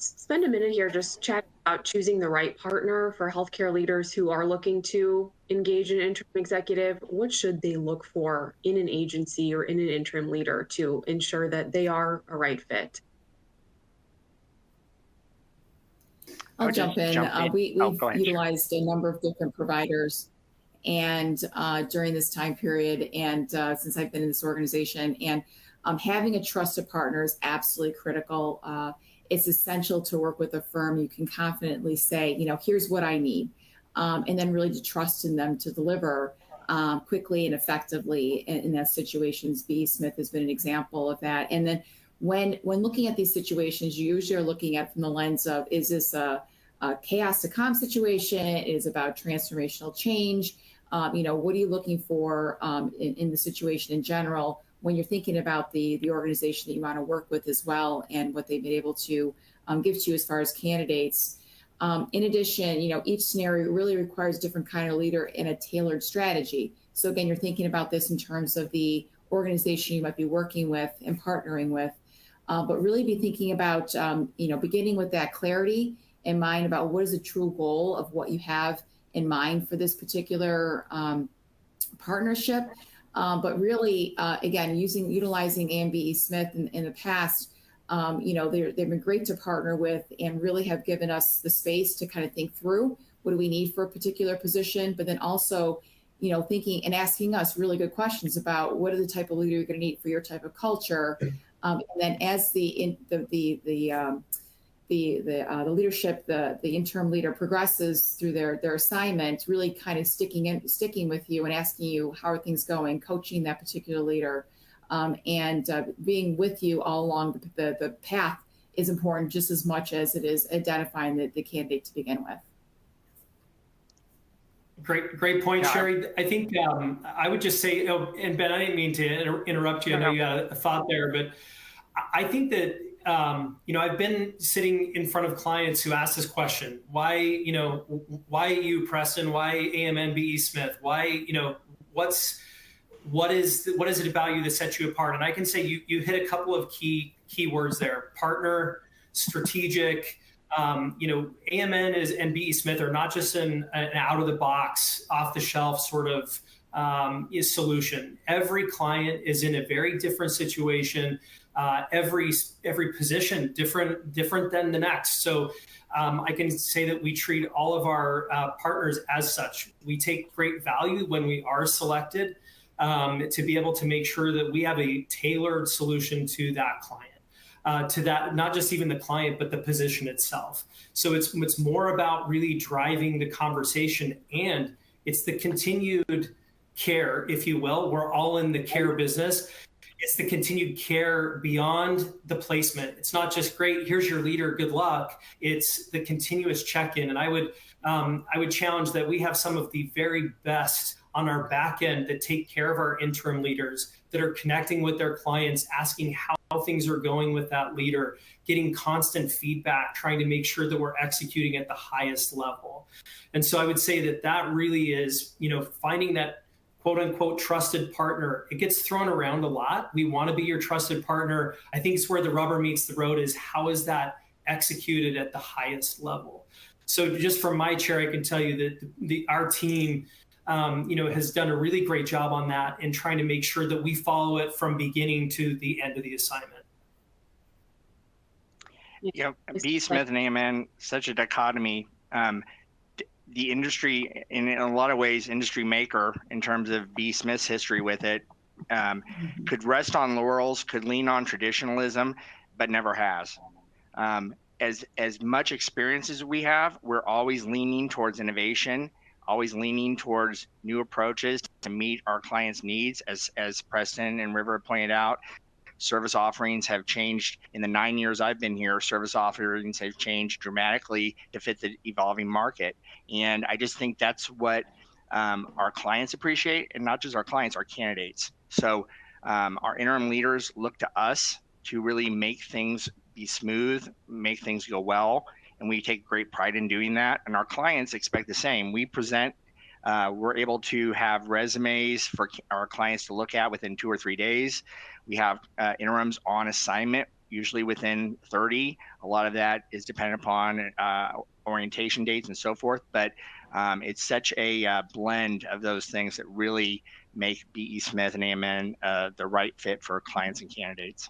spend a minute here just chatting about choosing the right partner for healthcare leaders who are looking to engage an interim executive. What should they look for in an agency or in an interim leader to ensure that they are a right fit? I'll jump in. We've ahead, utilized a number of different providers and during this time period and since I've been in this organization, and having a trusted partner is absolutely critical. It's essential to work with a firm you can confidently say, here's what I need, and then really to trust in them to deliver quickly and effectively in those situations. B. Smith has been an example of that. And then when looking at these situations, you usually are looking at from the lens of, is this a chaos to calm situation? It is about transformational change. What are you looking for in the situation in general when you're thinking about the organization that you want to work with as well, and what they've been able to give to you as far as candidates. In addition, each scenario really requires a different kind of leader and a tailored strategy. So again, you're thinking about this in terms of the organization you might be working with and partnering with, but really be thinking about, beginning with that clarity in mind about what is the true goal of what you have in mind for this particular partnership. But really, again, utilizing A&B Smith in the past, they've been great to partner with and really have given us the space to kind of think through what do we need for a particular position, but then also, thinking and asking us really good questions about what are the type of leader you're going to need for your type of culture. And then as the leadership, the interim leader progresses through their assignment, really kind of sticking with you and asking you how are things going, coaching that particular leader, and being with you all along the path is important just as much as it is identifying the candidate to begin with. Great point, yeah. Sheri. I think I would just say, and Ben, I didn't mean to interrupt you. I know you had a thought there, but I think that I've been sitting in front of clients who ask this question: why you, Preston? Why AMNBE Smith? Why, what is it about you that sets you apart? And I can say you hit a couple of key words there: partner, strategic. AMN and BE Smith are not just an out of the box, off the shelf sort of solution. Every client is in a very different situation. Every position different than the next. So I can say that we treat all of our partners as such. We take great value when we are selected to be able to make sure that we have a tailored solution to that client. To that, not just even the client, but the position itself. So it's more about really driving the conversation, and it's the continued care, if you will. We're all in the care business. It's the continued care beyond the placement. It's not just great, here's your leader, good luck. It's the continuous check-in. And I would challenge that we have some of the very best on our back end that take care of our interim leaders, that are connecting with their clients, asking how things are going with that leader, getting constant feedback, trying to make sure that we're executing at the highest level. And so I would say that really is, finding that quote unquote trusted partner. It gets thrown around a lot. We want to be your trusted partner. I think it's where the rubber meets the road, is how is that executed at the highest level? So just from my chair, I can tell you that our team has done a really great job on that and trying to make sure that we follow it from beginning to the end of the assignment. B. Smith and AMN, such a dichotomy. The industry, in a lot of ways, industry maker in terms of B. Smith's history with it, could rest on laurels, could lean on traditionalism, but never has. As much experience as we have, we're always leaning towards innovation, always leaning towards new approaches to meet our clients' needs. As Preston and River pointed out, service offerings have changed. In the 9 years I've been here, service offerings have changed dramatically to fit the evolving market. And I just think that's what our clients appreciate, and not just our clients, our candidates. So our interim leaders look to us to really make things be smooth, make things go well. And we take great pride in doing that. And our clients expect the same. We present, we're able to have resumes for our clients to look at within 2 or 3 days. We have interims on assignment usually within 30. A lot of that is dependent upon orientation dates and so forth, but it's such a blend of those things that really make B.E. Smith and AMN the right fit for clients and candidates.